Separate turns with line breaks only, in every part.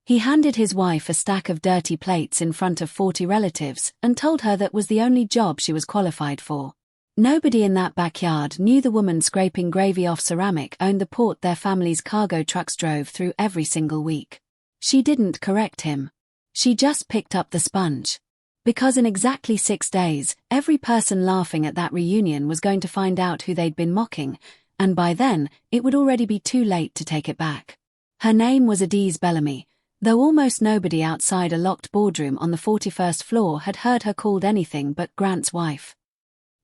He handed his wife a stack of dirty plates in front of 40 relatives and told her that was the only job she was qualified for. Nobody in that backyard knew the woman scraping gravy off ceramic owned the port their family's cargo trucks drove through every single week. She didn't correct him. She just picked up the sponge. Because in exactly 6 days, every person laughing at that reunion was going to find out who they'd been mocking, and by then, it would already be too late to take it back. Her name was Adaeze Bellamy, though almost nobody outside a locked boardroom on the 41st floor had heard her called anything but Grant's wife.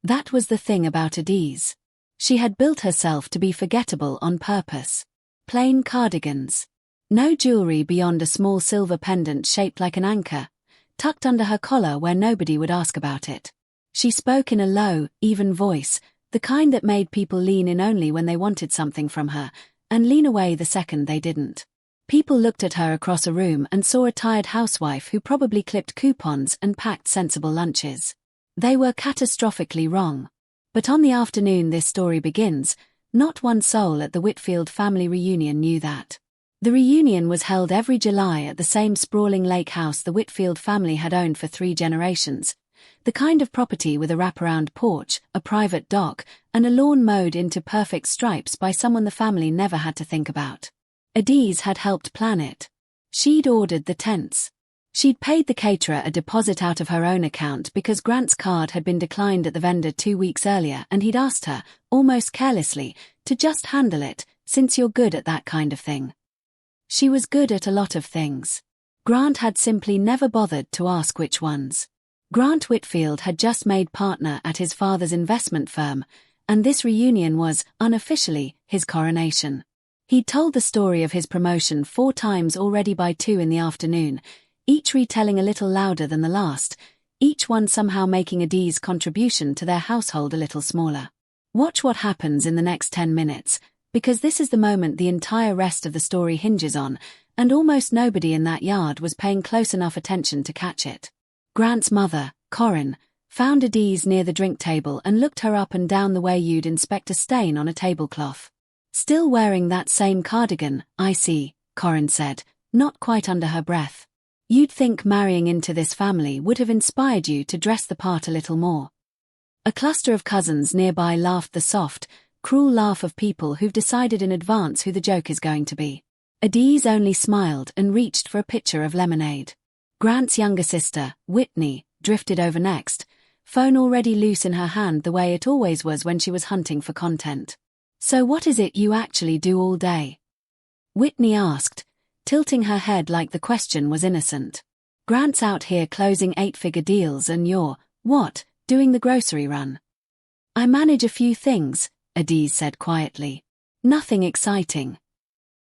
That was the thing about Adaeze. She had built herself to be forgettable on purpose. Plain cardigans. No jewelry beyond a small silver pendant shaped like an anchor, tucked under her collar where nobody would ask about it. She spoke in a low, even voice, the kind that made people lean in only when they wanted something from her, and lean away the second they didn't. People looked at her across a room and saw a tired housewife who probably clipped coupons and packed sensible lunches. They were catastrophically wrong. But on the afternoon this story begins, not one soul at the Whitfield family reunion knew that. The reunion was held every July at the same sprawling lake house the Whitfield family had owned for 3 generations, the kind of property with a wraparound porch, a private dock, and a lawn mowed into perfect stripes by someone the family never had to think about. Adaeze had helped plan it. She'd ordered the tents. She'd paid the caterer a deposit out of her own account because Grant's card had been declined at the vendor 2 weeks earlier, and he'd asked her, almost carelessly, to just handle it, since you're good at that kind of thing. She was good at a lot of things. Grant had simply never bothered to ask which ones. Grant Whitfield had just made partner at his father's investment firm, and this reunion was, unofficially, his coronation. He'd told the story of his promotion 4 times already by 2 in the afternoon, each retelling a little louder than the last, each one somehow making Adaeze's contribution to their household a little smaller. Watch what happens in the next 10 minutes, because this is the moment the entire rest of the story hinges on, and almost nobody in that yard was paying close enough attention to catch it. Grant's mother, Corinne, found Adaeze near the drink table and looked her up and down the way you'd inspect a stain on a tablecloth. Still wearing that same cardigan, I see, Corinne said, not quite under her breath. You'd think marrying into this family would have inspired you to dress the part a little more. A cluster of cousins nearby laughed the soft, cruel laugh of people who've decided in advance who the joke is going to be. Adaeze only smiled and reached for a pitcher of lemonade. Grant's younger sister, Whitney, drifted over next, phone already loose in her hand the way it always was when she was hunting for content. So what is it you actually do all day? Whitney asked, tilting her head like the question was innocent. Grant's out here closing 8-figure deals and you're, what, doing the grocery run? I manage a few things, Adaeze said quietly. Nothing exciting.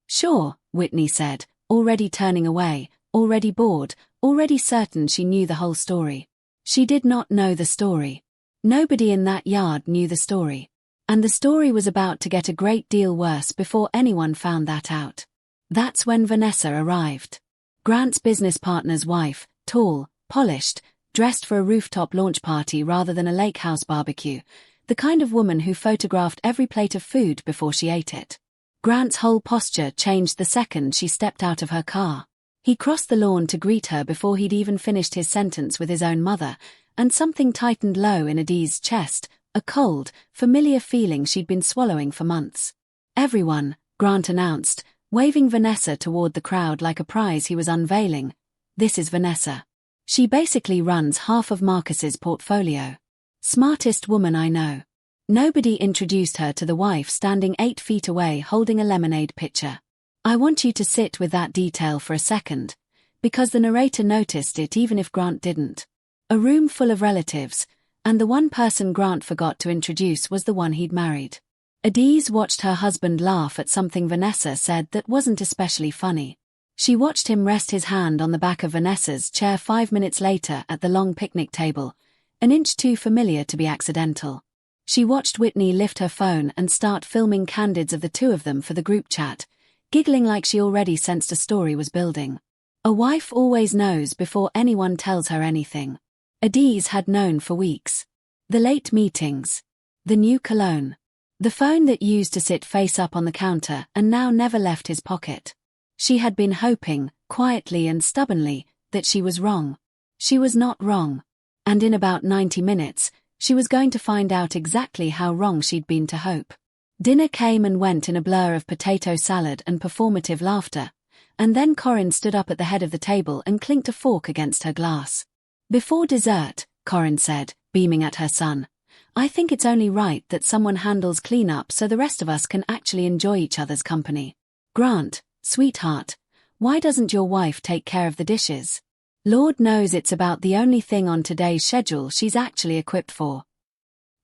Sure, Whitney said, already turning away, already bored, already certain she knew the whole story. She did not know the story. Nobody in that yard knew the story. And the story was about to get a great deal worse before anyone found that out. That's when Vanessa arrived. Grant's business partner's wife, tall, polished, dressed for a rooftop launch party rather than a lake house barbecue, the kind of woman who photographed every plate of food before she ate it. Grant's whole posture changed the second she stepped out of her car. He crossed the lawn to greet her before he'd even finished his sentence with his own mother, and something tightened low in Adaeze's chest, a cold, familiar feeling she'd been swallowing for months. Everyone, Grant announced, waving Vanessa toward the crowd like a prize he was unveiling. This is Vanessa. She basically runs half of Marcus's portfolio. Smartest woman I know. Nobody introduced her to the wife standing 8 feet away holding a lemonade pitcher. I want you to sit with that detail for a second, because the narrator noticed it even if Grant didn't. A room full of relatives, and the one person Grant forgot to introduce was the one he'd married. Adaeze watched her husband laugh at something Vanessa said that wasn't especially funny. She watched him rest his hand on the back of Vanessa's chair 5 minutes later at the long picnic table, an inch too familiar to be accidental. She watched Whitney lift her phone and start filming candids of the two of them for the group chat, giggling like she already sensed a story was building. A wife always knows before anyone tells her anything. Adaeze had known for weeks. The late meetings. The new cologne. The phone that used to sit face up on the counter and now never left his pocket. She had been hoping, quietly and stubbornly, that she was wrong. She was not wrong. And in about 90 minutes, she was going to find out exactly how wrong she'd been to hope. Dinner came and went in a blur of potato salad and performative laughter, and then Corinne stood up at the head of the table and clinked a fork against her glass. Before dessert, Corinne said, beaming at her son, I think it's only right that someone handles cleanup so the rest of us can actually enjoy each other's company. Grant, sweetheart, why doesn't your wife take care of the dishes? Lord knows it's about the only thing on today's schedule she's actually equipped for.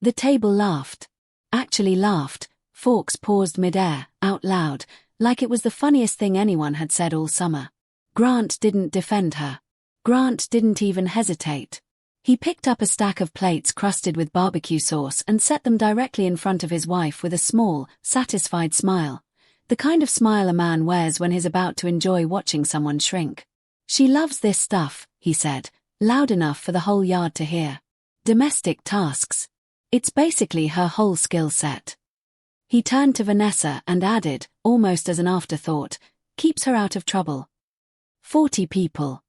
The table laughed. Actually laughed, forks paused mid-air, out loud, like it was the funniest thing anyone had said all summer. Grant didn't defend her. Grant didn't even hesitate. He picked up a stack of plates crusted with barbecue sauce and set them directly in front of his wife with a small, satisfied smile. The kind of smile a man wears when he's about to enjoy watching someone shrink. She loves this stuff, he said, loud enough for the whole yard to hear. Domestic tasks. It's basically her whole skill set. He turned to Vanessa and added, almost as an afterthought, keeps her out of trouble. 40 people.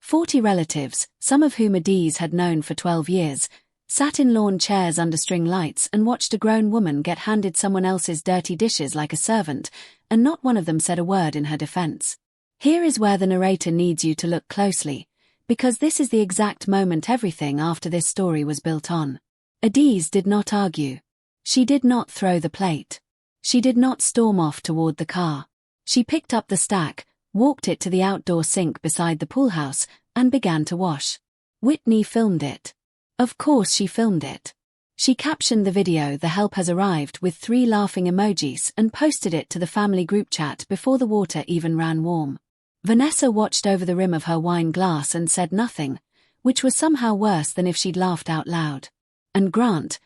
40 relatives, some of whom Adaeze had known for 12 years, sat in lawn chairs under string lights and watched a grown woman get handed someone else's dirty dishes like a servant, and not one of them said a word in her defense. Here is where the narrator needs you to look closely, because this is the exact moment everything after this story was built on. Adaeze did not argue. She did not throw the plate. She did not storm off toward the car. She picked up the stack, walked it to the outdoor sink beside the pool house, and began to wash. Whitney filmed it. Of course she filmed it. She captioned the video "The help has arrived" with 3 laughing emojis and posted it to the family group chat before the water even ran warm. Vanessa watched over the rim of her wine glass and said nothing, which was somehow worse than if she'd laughed out loud. And Grant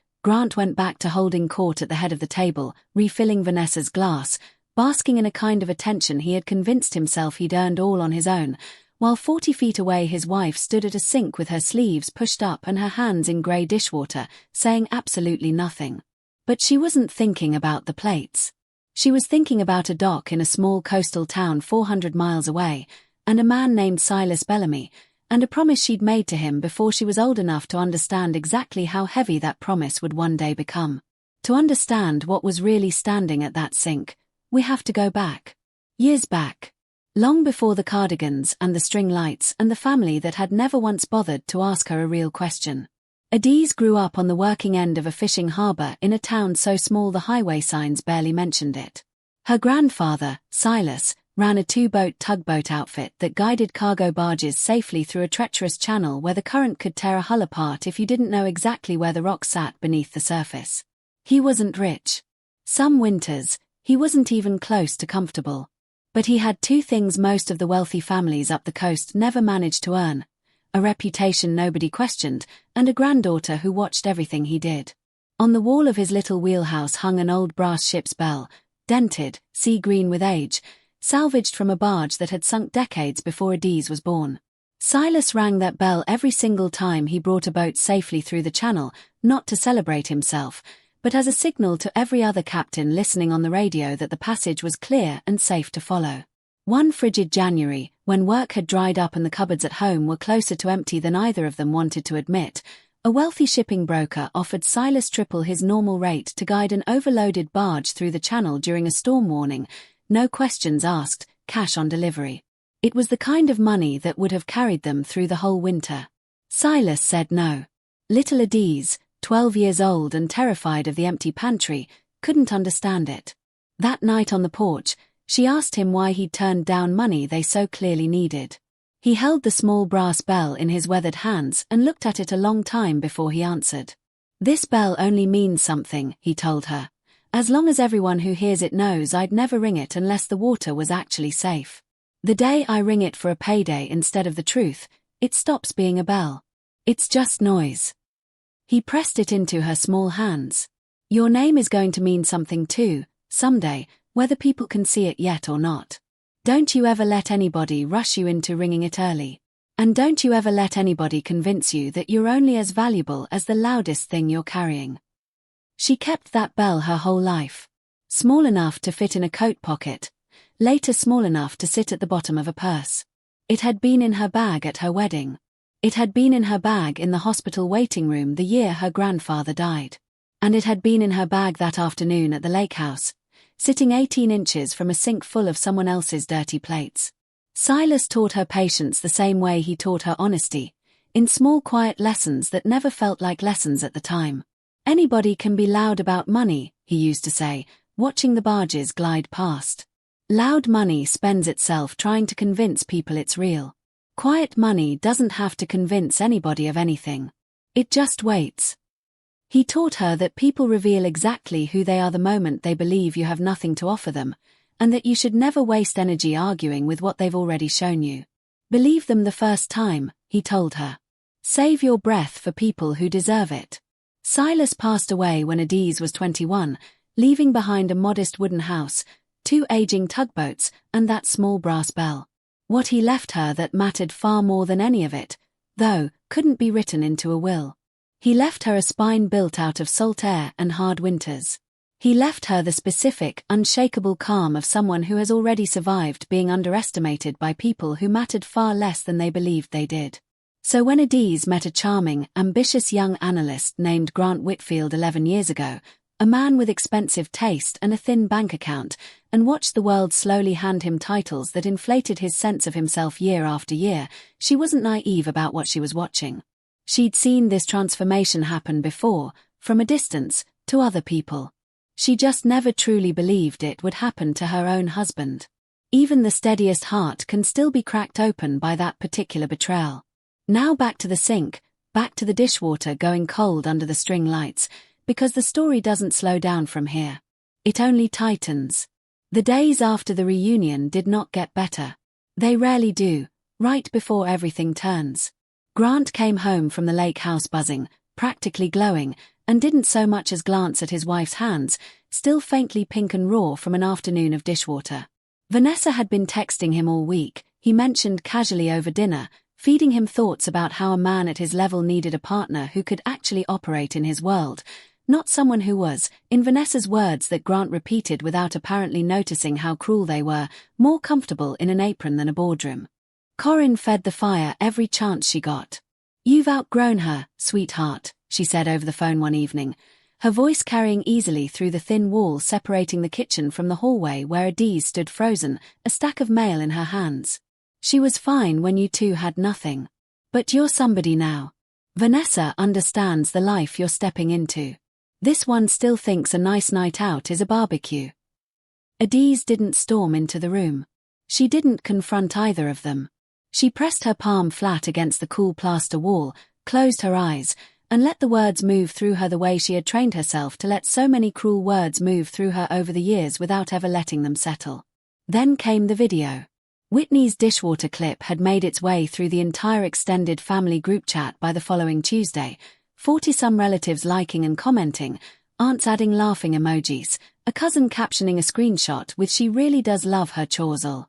went back to holding court at the head of the table, refilling Vanessa's glass, basking in a kind of attention he had convinced himself he'd earned all on his own, while 40 feet away his wife stood at a sink with her sleeves pushed up and her hands in grey dishwater, saying absolutely nothing. But she wasn't thinking about the plates. She was thinking about a dock in a small coastal town 400 miles away, and a man named Adaeze Bellamy, and a promise she'd made to him before she was old enough to understand exactly how heavy that promise would one day become. To understand what was really standing at that sink, we have to go back. Years back. Long before the cardigans and the string lights and the family that had never once bothered to ask her a real question. Adaeze grew up on the working end of a fishing harbour in a town so small the highway signs barely mentioned it. Her grandfather, Silas, ran a 2-boat tugboat outfit that guided cargo barges safely through a treacherous channel where the current could tear a hull apart if you didn't know exactly where the rock sat beneath the surface. He wasn't rich. Some winters, he wasn't even close to comfortable. But he had 2 things most of the wealthy families up the coast never managed to earn: a reputation nobody questioned, and a granddaughter who watched everything he did. On the wall of his little wheelhouse hung an old brass ship's bell, dented, sea-green with age, salvaged from a barge that had sunk decades before Adaeze was born. Silas rang that bell every single time he brought a boat safely through the channel, not to celebrate himself, but as a signal to every other captain listening on the radio that the passage was clear and safe to follow. One frigid January, when work had dried up and the cupboards at home were closer to empty than either of them wanted to admit, a wealthy shipping broker offered Silas triple his normal rate to guide an overloaded barge through the channel during a storm warning, no questions asked, cash on delivery. It was the kind of money that would have carried them through the whole winter. Silas said no. Little Adaeze, 12 years old and terrified of the empty pantry, couldn't understand it. That night on the porch, she asked him why he'd turned down money they so clearly needed. He held the small brass bell in his weathered hands and looked at it a long time before he answered. "This bell only means something," he told her. "As long as everyone who hears it knows I'd never ring it unless the water was actually safe. The day I ring it for a payday instead of the truth, it stops being a bell. It's just noise." He pressed it into her small hands. "Your name is going to mean something too, someday, whether people can see it yet or not. Don't you ever let anybody rush you into ringing it early. And don't you ever let anybody convince you that you're only as valuable as the loudest thing you're carrying." She kept that bell her whole life. Small enough to fit in a coat pocket, later small enough to sit at the bottom of a purse. It had been in her bag at her wedding. It had been in her bag in the hospital waiting room the year her grandfather died. And it had been in her bag that afternoon at the lake house, sitting 18 inches from a sink full of someone else's dirty plates. Silas taught her patience the same way he taught her honesty, in small quiet lessons that never felt like lessons at the time. Anybody can be loud about money, he used to say, watching the barges glide past. Loud money spends itself trying to convince people it's real. Quiet money doesn't have to convince anybody of anything. It just waits. He taught her that people reveal exactly who they are the moment they believe you have nothing to offer them, and that you should never waste energy arguing with what they've already shown you. Believe them the first time, he told her. Save your breath for people who deserve it. Silas passed away when Adaeze was 21, leaving behind a modest wooden house, 2 aging tugboats, and that small brass bell. What he left her that mattered far more than any of it, though, couldn't be written into a will. He left her a spine built out of salt air and hard winters. He left her the specific, unshakable calm of someone who has already survived being underestimated by people who mattered far less than they believed they did. So when Adaeze met a charming, ambitious young analyst named Grant Whitfield 11 years ago, a man with expensive taste and a thin bank account, and watched the world slowly hand him titles that inflated his sense of himself year after year, she wasn't naive about what she was watching. She'd seen this transformation happen before, from a distance, to other people. She just never truly believed it would happen to her own husband. Even the steadiest heart can still be cracked open by that particular betrayal. Now back to the sink, back to the dishwater going cold under the string lights, because the story doesn't slow down from here. It only tightens. The days after the reunion did not get better. They rarely do, right before everything turns. Grant came home from the lake house buzzing, practically glowing, and didn't so much as glance at his wife's hands, still faintly pink and raw from an afternoon of dishwater. Vanessa had been texting him all week, he mentioned casually over dinner, feeding him thoughts about how a man at his level needed a partner who could actually operate in his world, not someone who was, in Vanessa's words that Grant repeated without apparently noticing how cruel they were, more comfortable in an apron than a boardroom. Corinne fed the fire every chance she got. "You've outgrown her, sweetheart," she said over the phone one evening, her voice carrying easily through the thin wall separating the kitchen from the hallway where Adaeze stood frozen, a stack of mail in her hands. "She was fine when you two had nothing. But you're somebody now. Vanessa understands the life you're stepping into. This one still thinks a nice night out is a barbecue." Adaeze didn't storm into the room. She didn't confront either of them. She pressed her palm flat against the cool plaster wall, closed her eyes, and let the words move through her the way she had trained herself to let so many cruel words move through her over the years without ever letting them settle. Then came the video. Whitney's dishwater clip had made its way through the entire extended family group chat by the following Tuesday, 40-some relatives liking and commenting, aunts adding laughing emojis, a cousin captioning a screenshot with "She really does love her chorsel."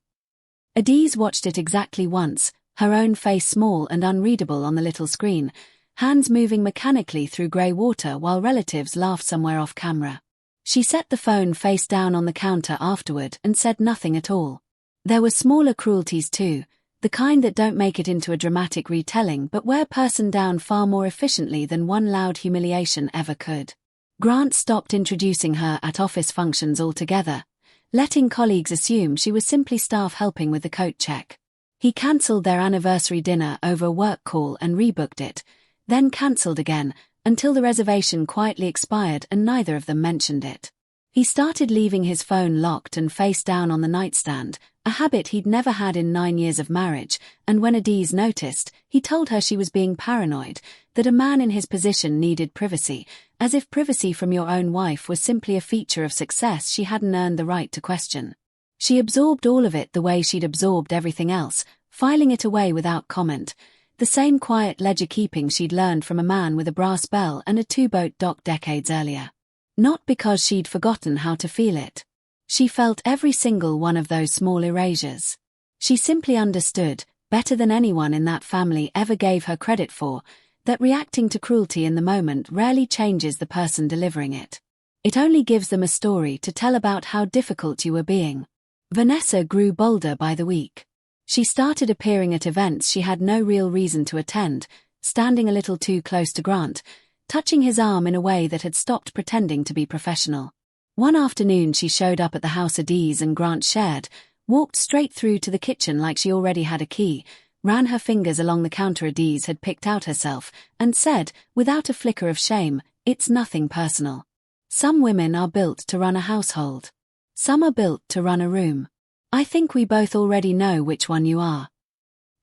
Adaeze watched it exactly once, her own face small and unreadable on the little screen, hands moving mechanically through grey water while relatives laughed somewhere off camera. She set the phone face down on the counter afterward and said nothing at all. There were smaller cruelties too, the kind that don't make it into a dramatic retelling but wear person down far more efficiently than one loud humiliation ever could. Grant stopped introducing her at office functions altogether, letting colleagues assume she was simply staff helping with the coat check. He cancelled their anniversary dinner over a work call and rebooked it, then cancelled again, until the reservation quietly expired and neither of them mentioned it. He started leaving his phone locked and face down on the nightstand, a habit he'd never had in 9 years of marriage, and when Adaeze noticed, he told her she was being paranoid, that a man in his position needed privacy, as if privacy from your own wife was simply a feature of success she hadn't earned the right to question. She absorbed all of it the way she'd absorbed everything else, filing it away without comment, the same quiet ledger-keeping she'd learned from a man with a brass bell and a two-boat dock decades earlier. Not because she'd forgotten how to feel it. She felt every single one of those small erasures. She simply understood, better than anyone in that family ever gave her credit for, that reacting to cruelty in the moment rarely changes the person delivering it. It only gives them a story to tell about how difficult you were being. Vanessa grew bolder by the week. She started appearing at events she had no real reason to attend, standing a little too close to Grant, touching his arm in a way that had stopped pretending to be professional. One afternoon she showed up at the house Adaeze and Grant shared, walked straight through to the kitchen like she already had a key, ran her fingers along the counter Adaeze had picked out herself, and said, without a flicker of shame, "It's nothing personal. Some women are built to run a household. Some are built to run a room. I think we both already know which one you are."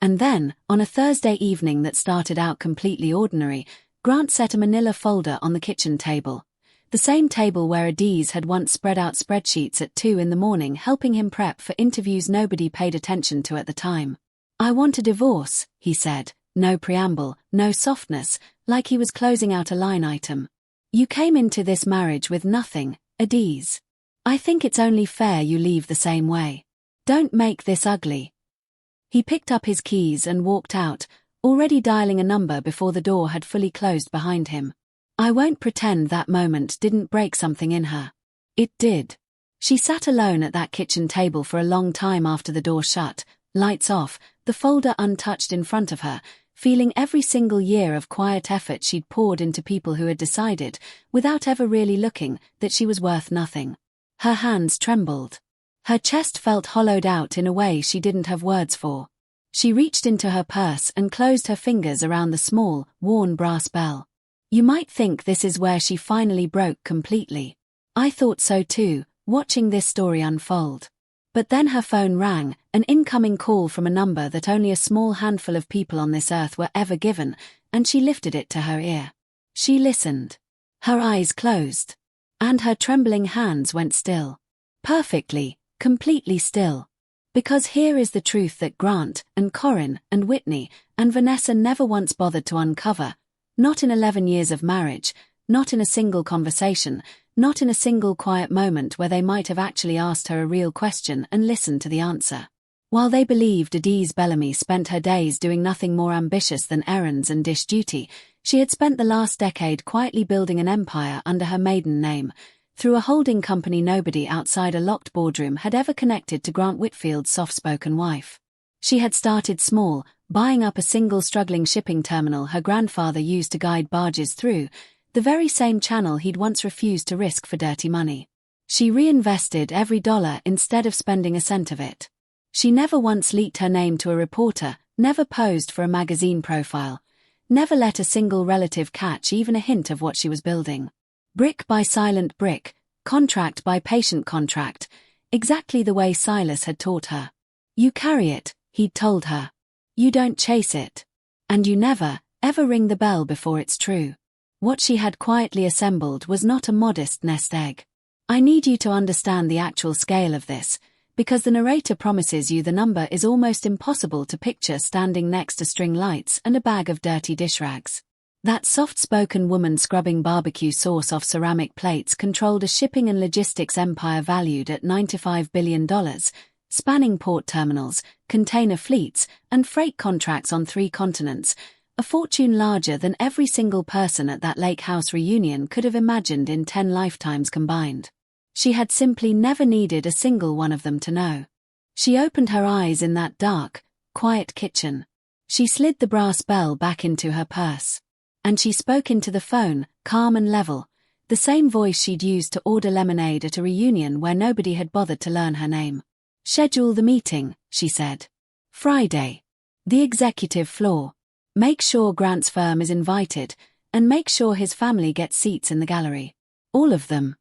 And then, on a Thursday evening that started out completely ordinary, Grant set a manila folder on the kitchen table. The same table where Adaeze had once spread out spreadsheets at 2 in the morning helping him prep for interviews nobody paid attention to at the time. "I want a divorce," he said, no preamble, no softness, like he was closing out a line item. "You came into this marriage with nothing, Adaeze. I think it's only fair you leave the same way. Don't make this ugly." He picked up his keys and walked out, already dialing a number before the door had fully closed behind him. I won't pretend that moment didn't break something in her. It did. She sat alone at that kitchen table for a long time after the door shut, lights off, the folder untouched in front of her, feeling every single year of quiet effort she'd poured into people who had decided, without ever really looking, that she was worth nothing. Her hands trembled. Her chest felt hollowed out in a way she didn't have words for. She reached into her purse and closed her fingers around the small, worn brass bell. You might think this is where she finally broke completely. I thought so too, watching this story unfold. But then her phone rang, an incoming call from a number that only a small handful of people on this earth were ever given, and she lifted it to her ear. She listened. Her eyes closed. And her trembling hands went still. Perfectly, completely still. Because here is the truth that Grant, and Corinne, and Whitney, and Vanessa never once bothered to uncover. Not in 11 years of marriage, not in a single conversation, not in a single quiet moment where they might have actually asked her a real question and listened to the answer. While they believed Adaeze Bellamy spent her days doing nothing more ambitious than errands and dish duty, she had spent the last decade quietly building an empire under her maiden name, through a holding company nobody outside a locked boardroom had ever connected to Grant Whitfield's soft-spoken wife. She had started small, buying up a single struggling shipping terminal her grandfather used to guide barges through, the very same channel he'd once refused to risk for dirty money. She reinvested every dollar instead of spending a cent of it. She never once leaked her name to a reporter, never posed for a magazine profile, never let a single relative catch even a hint of what she was building. Brick by silent brick, contract by patient contract, exactly the way Silas had taught her. You carry it, he'd told her. You don't chase it. And you never, ever ring the bell before it's true. What she had quietly assembled was not a modest nest egg. I need you to understand the actual scale of this, because the narrator promises you the number is almost impossible to picture standing next to string lights and a bag of dirty dish rags. That soft-spoken woman scrubbing barbecue sauce off ceramic plates controlled a shipping and logistics empire valued at $95 billion, spanning port terminals, container fleets, and freight contracts on 3 continents, a fortune larger than every single person at that lake house reunion could have imagined in 10 lifetimes combined. She had simply never needed a single one of them to know. She opened her eyes in that dark, quiet kitchen. She slid the brass bell back into her purse. And she spoke into the phone, calm and level, the same voice she'd used to order lemonade at a reunion where nobody had bothered to learn her name. Schedule the meeting, she said. Friday. The executive floor. Make sure Grant's firm is invited, and make sure his family gets seats in the gallery. All of them.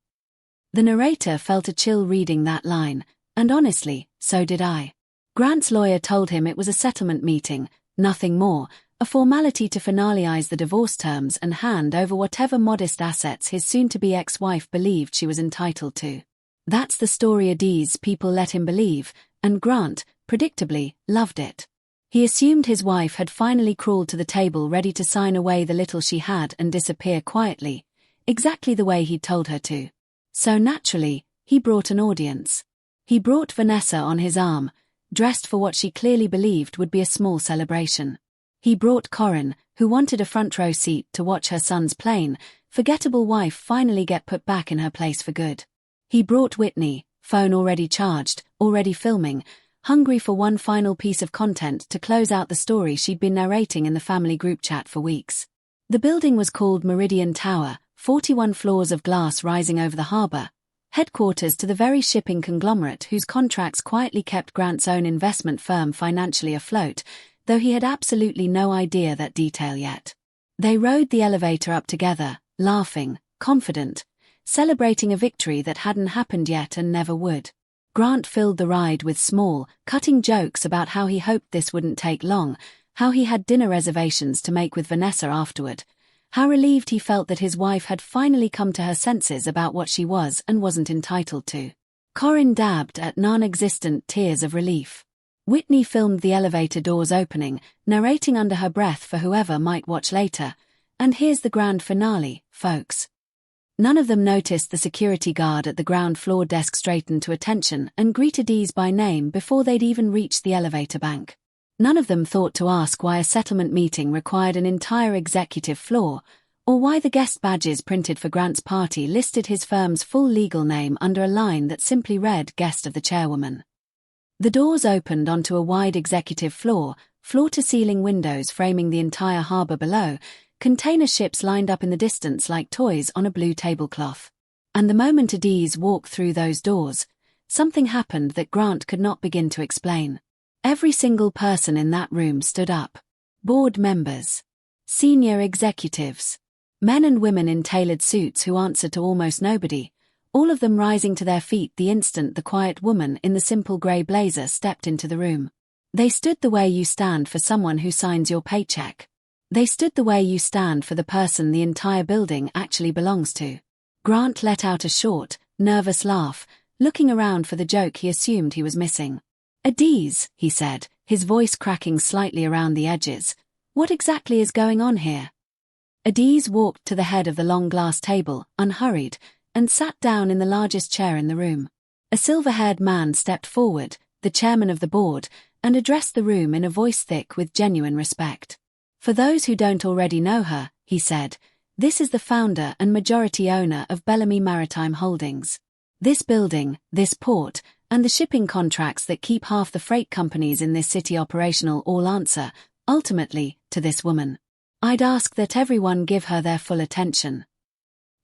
The narrator felt a chill reading that line, and honestly, so did I. Grant's lawyer told him it was a settlement meeting, nothing more, a formality to finalize the divorce terms and hand over whatever modest assets his soon-to-be ex-wife believed she was entitled to. That's the story Adaeze people let him believe, and Grant, predictably, loved it. He assumed his wife had finally crawled to the table ready to sign away the little she had and disappear quietly, exactly the way he'd told her to. So naturally, he brought an audience. He brought Vanessa on his arm, dressed for what she clearly believed would be a small celebration. He brought Corinne, who wanted a front row seat to watch her son's plain, forgettable wife finally get put back in her place for good. He brought Whitney, phone already charged, already filming, hungry for one final piece of content to close out the story she'd been narrating in the family group chat for weeks. The building was called Meridian Tower, 41 floors of glass rising over the harbour, headquarters to the very shipping conglomerate whose contracts quietly kept Grant's own investment firm financially afloat, though he had absolutely no idea that detail yet. They rode the elevator up together, laughing, confident, celebrating a victory that hadn't happened yet and never would. Grant filled the ride with small, cutting jokes about how he hoped this wouldn't take long, how he had dinner reservations to make with Vanessa afterward, how relieved he felt that his wife had finally come to her senses about what she was and wasn't entitled to. Corinne dabbed at non-existent tears of relief. Whitney filmed the elevator doors opening, narrating under her breath for whoever might watch later. And here's the grand finale, folks. None of them noticed the security guard at the ground floor desk straighten to attention and greet Adaeze by name before they'd even reached the elevator bank. None of them thought to ask why a settlement meeting required an entire executive floor, or why the guest badges printed for Grant's party listed his firm's full legal name under a line that simply read Guest of the Chairwoman. The doors opened onto a wide executive floor, floor-to-ceiling windows framing the entire harbour below, container ships lined up in the distance like toys on a blue tablecloth. And the moment Adaeze walked through those doors, something happened that Grant could not begin to explain. Every single person in that room stood up. Board members. Senior executives. Men and women in tailored suits who answered to almost nobody, all of them rising to their feet the instant the quiet woman in the simple grey blazer stepped into the room. They stood the way you stand for someone who signs your paycheck. They stood the way you stand for the person the entire building actually belongs to. Grant let out a short, nervous laugh, looking around for the joke he assumed he was missing. "Adaeze," he said, his voice cracking slightly around the edges. "What exactly is going on here?" Adaeze walked to the head of the long glass table, unhurried, and sat down in the largest chair in the room. A silver-haired man stepped forward, the chairman of the board, and addressed the room in a voice thick with genuine respect. "For those who don't already know her," he said, "this is the founder and majority owner of Bellamy Maritime Holdings. This building, this port, and the shipping contracts that keep half the freight companies in this city operational all answer, ultimately, to this woman. I'd ask that everyone give her their full attention."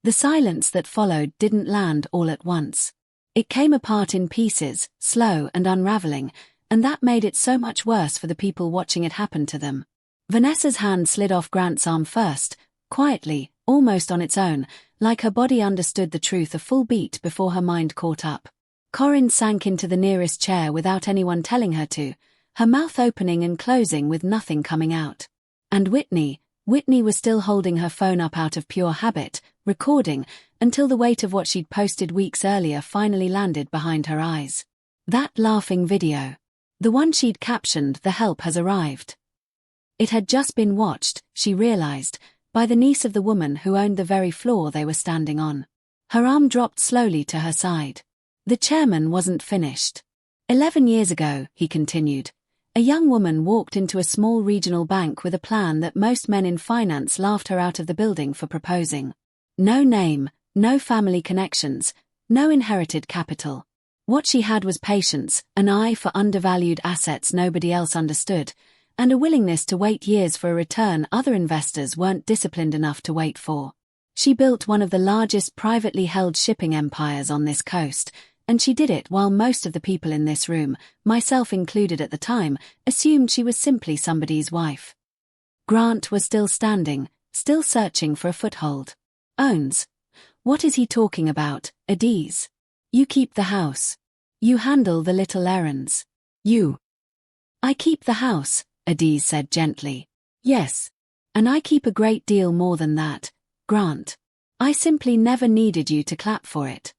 The silence that followed didn't land all at once. It came apart in pieces, slow and unraveling, and that made it so much worse for the people watching it happen to them. Vanessa's hand slid off Grant's arm first, quietly, almost on its own, like her body understood the truth a full beat before her mind caught up. Corinne sank into the nearest chair without anyone telling her to, her mouth opening and closing with nothing coming out. And Whitney was still holding her phone up out of pure habit, recording, until the weight of what she'd posted weeks earlier finally landed behind her eyes. That laughing video. The one she'd captioned, "The help has arrived." It had just been watched, she realized, by the niece of the woman who owned the very floor they were standing on. Her arm dropped slowly to her side. The chairman wasn't finished. 11 years ago, he continued, a young woman walked into a small regional bank with a plan that most men in finance laughed her out of the building for proposing. No name, no family connections, no inherited capital. What she had was patience, an eye for undervalued assets nobody else understood, and a willingness to wait years for a return other investors weren't disciplined enough to wait for. She built one of the largest privately held shipping empires on this coast, and she did it while most of the people in this room, myself included at the time, assumed she was simply somebody's wife. Grant was still standing, still searching for a foothold. "Owns? What is he talking about, Adaeze? You keep the house. You handle the little errands. You." "I keep the house," Adaeze said gently. "Yes. And I keep a great deal more than that, Grant. I simply never needed you to clap for it."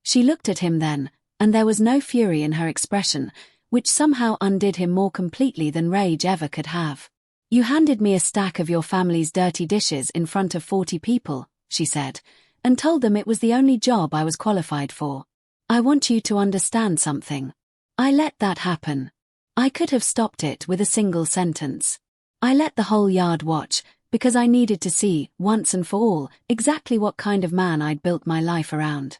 She looked at him then, and there was no fury in her expression, which somehow undid him more completely than rage ever could have. "You handed me a stack of your family's dirty dishes in front of 40 people, she said, and told them it was the only job I was qualified for. I want you to understand something. I let that happen. I could have stopped it with a single sentence. I let the whole yard watch, because I needed to see, once and for all, exactly what kind of man I'd built my life around."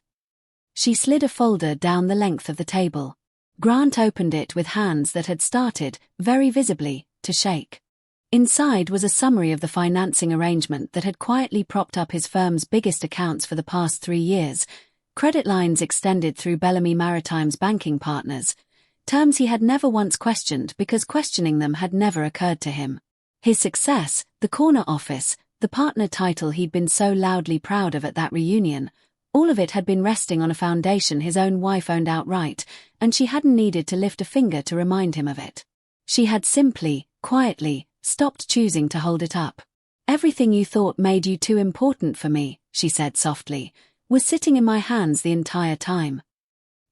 She slid a folder down the length of the table. Grant opened it with hands that had started, very visibly, to shake. Inside was a summary of the financing arrangement that had quietly propped up his firm's biggest accounts for the past 3 years, credit lines extended through Bellamy Maritime's banking partners, terms he had never once questioned because questioning them had never occurred to him. His success, the corner office, the partner title he'd been so loudly proud of at that reunion, all of it had been resting on a foundation his own wife owned outright, and she hadn't needed to lift a finger to remind him of it. She had simply, quietly, stopped choosing to hold it up. "Everything you thought made you too important for me," she said softly, "was sitting in my hands the entire time."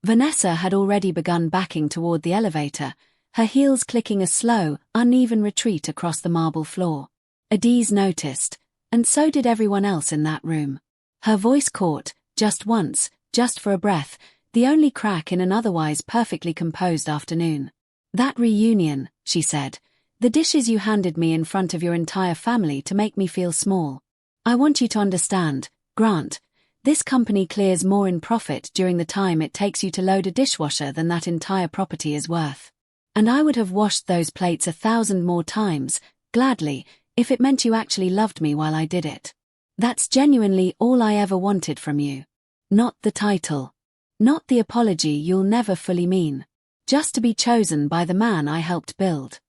Vanessa had already begun backing toward the elevator, her heels clicking a slow, uneven retreat across the marble floor. Adaeze noticed, and so did everyone else in that room. Her voice caught, just once, just for a breath, the only crack in an otherwise perfectly composed afternoon. "That reunion," she said, "the dishes you handed me in front of your entire family to make me feel small. I want you to understand, Grant, this company clears more in profit during the time it takes you to load a dishwasher than that entire property is worth. And I would have washed those plates 1,000 more times, gladly, if it meant you actually loved me while I did it. That's genuinely all I ever wanted from you. Not the title. Not the apology you'll never fully mean. Just to be chosen by the man I helped build."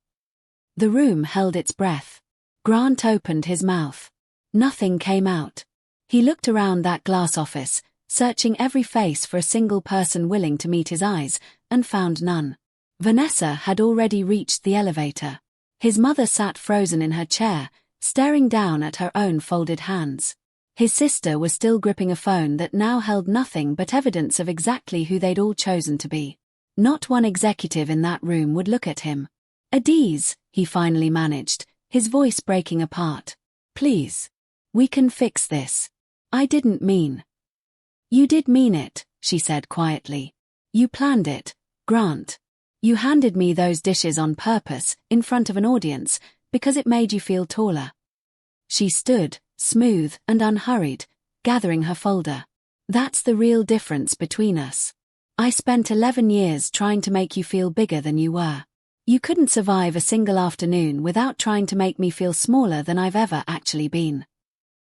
The room held its breath. Grant opened his mouth. Nothing came out. He looked around that glass office, searching every face for a single person willing to meet his eyes, and found none. Vanessa had already reached the elevator. His mother sat frozen in her chair, staring down at her own folded hands. His sister was still gripping a phone that now held nothing but evidence of exactly who they'd all chosen to be. Not one executive in that room would look at him. "Adaeze," he finally managed, his voice breaking apart. "Please. We can fix this. I didn't mean." "You did mean it," she said quietly. "You planned it, Grant. You handed me those dishes on purpose, in front of an audience, because it made you feel taller." She stood, smooth and unhurried, gathering her folder. "That's the real difference between us. I spent 11 years trying to make you feel bigger than you were. You couldn't survive a single afternoon without trying to make me feel smaller than I've ever actually been."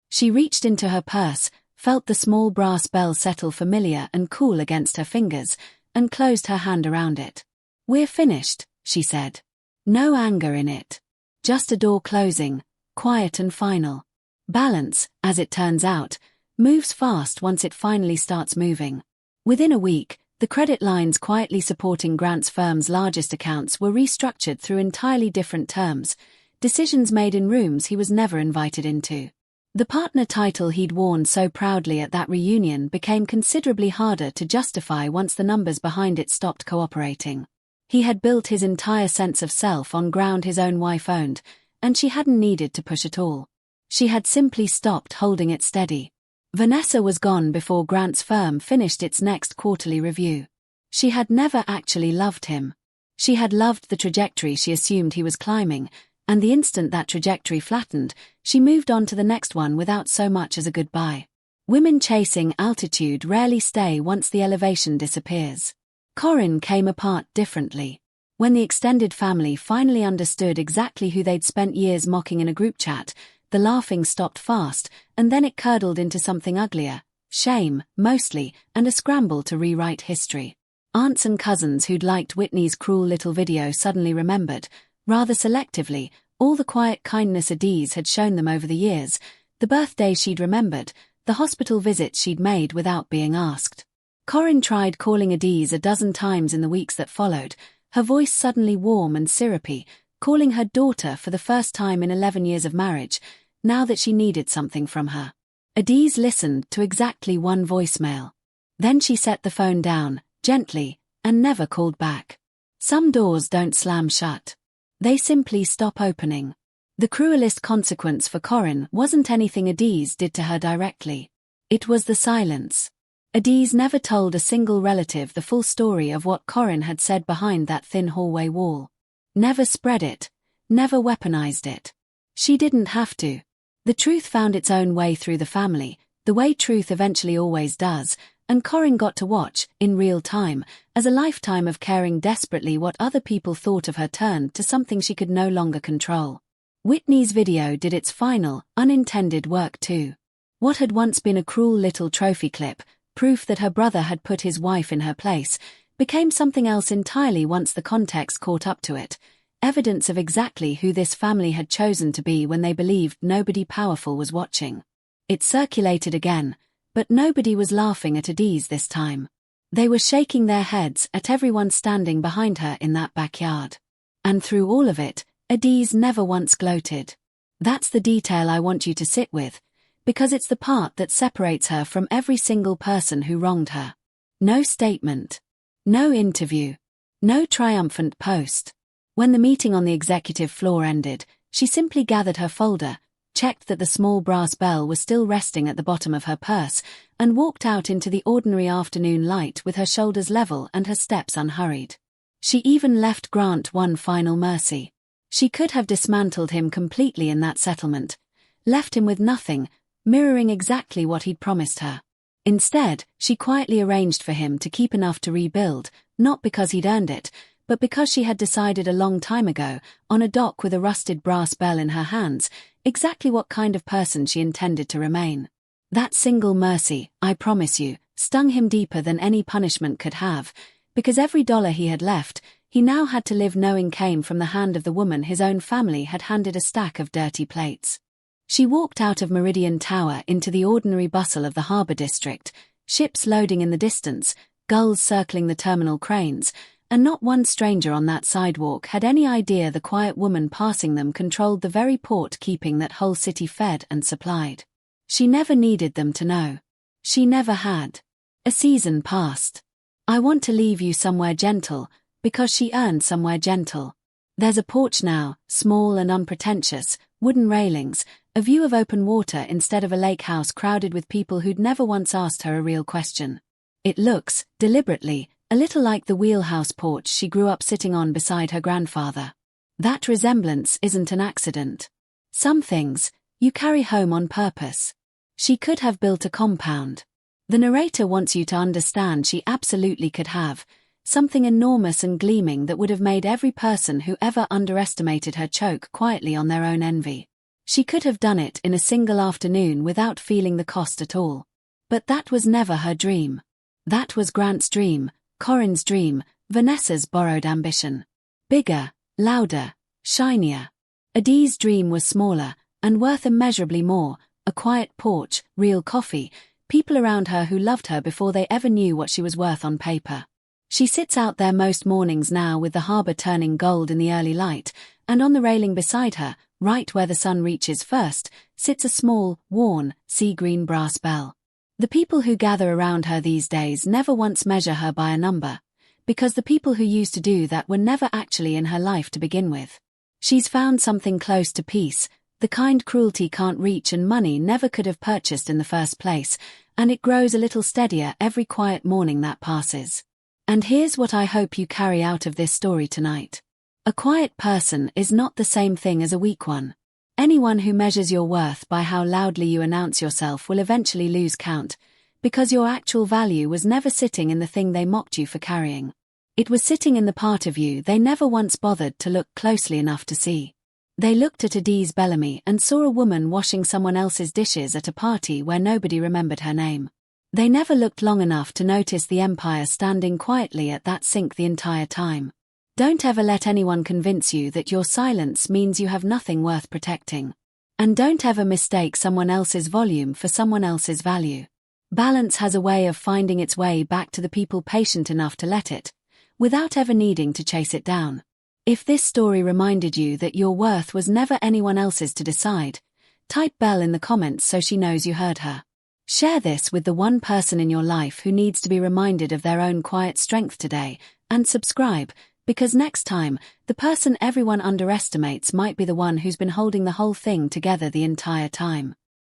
She reached into her purse, felt the small brass bell settle familiar and cool against her fingers, and closed her hand around it. "We're finished," she said. No anger in it. Just a door closing, quiet and final. Balance, as it turns out, moves fast once it finally starts moving. Within a week, the credit lines quietly supporting Grant's firm's largest accounts were restructured through entirely different terms, decisions made in rooms he was never invited into. The partner title he'd worn so proudly at that reunion became considerably harder to justify once the numbers behind it stopped cooperating. He had built his entire sense of self on ground his own wife owned, and she hadn't needed to push at all. She had simply stopped holding it steady. Vanessa was gone before Grant's firm finished its next quarterly review. She had never actually loved him. She had loved the trajectory she assumed he was climbing, and the instant that trajectory flattened, she moved on to the next one without so much as a goodbye. Women chasing altitude rarely stay once the elevation disappears. Corinne came apart differently. When the extended family finally understood exactly who they'd spent years mocking in a group chat, the laughing stopped fast, and then it curdled into something uglier. Shame, mostly, and a scramble to rewrite history. Aunts and cousins who'd liked Whitney's cruel little video suddenly remembered, rather selectively, all the quiet kindness Adaeze had shown them over the years, the birthdays she'd remembered, the hospital visits she'd made without being asked. Corinne tried calling Adaeze a dozen times in the weeks that followed, her voice suddenly warm and syrupy, calling her daughter for the first time in 11 years of marriage, now that she needed something from her. Adaeze listened to exactly one voicemail. Then she set the phone down, gently, and never called back. Some doors don't slam shut. They simply stop opening. The cruelest consequence for Corinne wasn't anything Adaeze did to her directly. It was the silence. Adaeze never told a single relative the full story of what Corinne had said behind that thin hallway wall. Never spread it, never weaponized it. She didn't have to. The truth found its own way through the family, the way truth eventually always does, and Corinne got to watch, in real time, as a lifetime of caring desperately what other people thought of her turned to something she could no longer control. Whitney's video did its final, unintended work too. What had once been a cruel little trophy clip, proof that her brother had put his wife in her place, became something else entirely once the context caught up to it, evidence of exactly who this family had chosen to be when they believed nobody powerful was watching. It circulated again, but nobody was laughing at Adaeze this time. They were shaking their heads at everyone standing behind her in that backyard. And through all of it, Adaeze never once gloated. That's the detail I want you to sit with, because it's the part that separates her from every single person who wronged her. No statement. No interview. No triumphant post. When the meeting on the executive floor ended, she simply gathered her folder, checked that the small brass bell was still resting at the bottom of her purse, and walked out into the ordinary afternoon light with her shoulders level and her steps unhurried. She even left Grant one final mercy. She could have dismantled him completely in that settlement, left him with nothing, mirroring exactly what he'd promised her. Instead, she quietly arranged for him to keep enough to rebuild, not because he'd earned it, but because she had decided a long time ago, on a dock with a rusted brass bell in her hands, exactly what kind of person she intended to remain. That single mercy, I promise you, stung him deeper than any punishment could have, because every dollar he had left, he now had to live knowing came from the hand of the woman his own family had handed a stack of dirty plates. She walked out of Meridian Tower into the ordinary bustle of the harbour district, ships loading in the distance, gulls circling the terminal cranes, and not one stranger on that sidewalk had any idea the quiet woman passing them controlled the very port keeping that whole city fed and supplied. She never needed them to know. She never had. A season passed. I want to leave you somewhere gentle, because she earned somewhere gentle. There's a porch now, small and unpretentious, wooden railings, a view of open water instead of a lake house crowded with people who'd never once asked her a real question. It looks, deliberately, a little like the wheelhouse porch she grew up sitting on beside her grandfather. That resemblance isn't an accident. Some things, you carry home on purpose. She could have built a compound. The narrator wants you to understand she absolutely could have, something enormous and gleaming that would have made every person who ever underestimated her choke quietly on their own envy. She could have done it in a single afternoon without feeling the cost at all. But that was never her dream. That was Grant's dream, Corinne's dream, Vanessa's borrowed ambition. Bigger, louder, shinier. Adaeze's dream was smaller, and worth immeasurably more, a quiet porch, real coffee, people around her who loved her before they ever knew what she was worth on paper. She sits out there most mornings now with the harbour turning gold in the early light, and on the railing beside her, right where the sun reaches first, sits a small, worn, sea-green brass bell. The people who gather around her these days never once measure her by a number, because the people who used to do that were never actually in her life to begin with. She's found something close to peace, the kind cruelty can't reach and money never could have purchased in the first place, and it grows a little steadier every quiet morning that passes. And here's what I hope you carry out of this story tonight. A quiet person is not the same thing as a weak one. Anyone who measures your worth by how loudly you announce yourself will eventually lose count, because your actual value was never sitting in the thing they mocked you for carrying. It was sitting in the part of you they never once bothered to look closely enough to see. They looked at Adaeze Bellamy and saw a woman washing someone else's dishes at a party where nobody remembered her name. They never looked long enough to notice the empire standing quietly at that sink the entire time. Don't ever let anyone convince you that your silence means you have nothing worth protecting. And don't ever mistake someone else's volume for someone else's value. Balance has a way of finding its way back to the people patient enough to let it, without ever needing to chase it down. If this story reminded you that your worth was never anyone else's to decide, type Bell in the comments so she knows you heard her. Share this with the one person in your life who needs to be reminded of their own quiet strength today, and subscribe, because next time, the person everyone underestimates might be the one who's been holding the whole thing together the entire time.